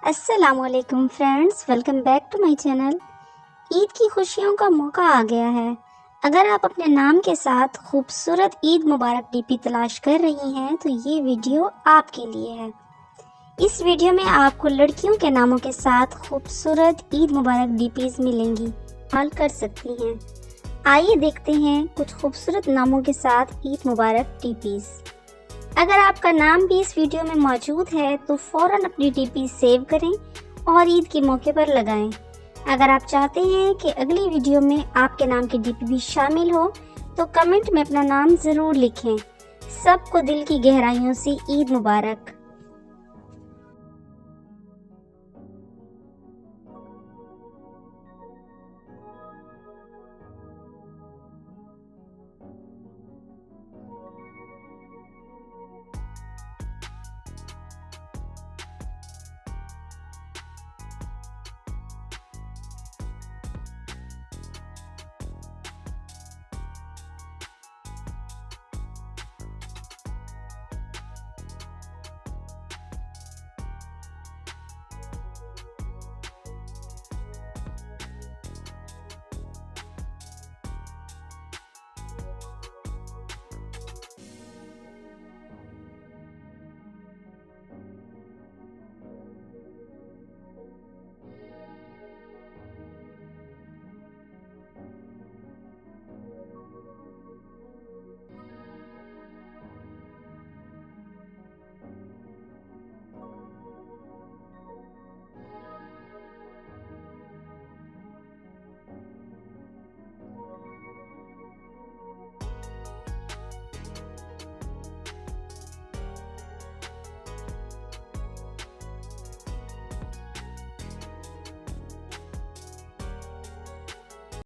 अस्सलामुअलैकुम friends, welcome back to my channel. Eid की खुशियों का मौका आ गया है। अगर आप अपने नाम के साथ खूबसूरत ईद मुबारक डीपी तलाश कर रही हैं तो ये वीडियो आपके लिए है। इस वीडियो में आपको लड़कियों के नामों के साथ खूबसूरत ईद मुबारक डीपीज मिलेंगी, हाल कर सकती हैं। आइए देखते हैं कुछ खूबसूरत नामों के साथ ईद मुबारक डीपीज। अगर आपका नाम भी इस वीडियो में मौजूद है तो फ़ौरन अपनी डीपी सेव करें और ईद के मौके पर लगाएं। अगर आप चाहते हैं कि अगली वीडियो में आपके नाम की डीपी भी शामिल हो तो कमेंट में अपना नाम ज़रूर लिखें। सबको दिल की गहराइयों से ईद मुबारक।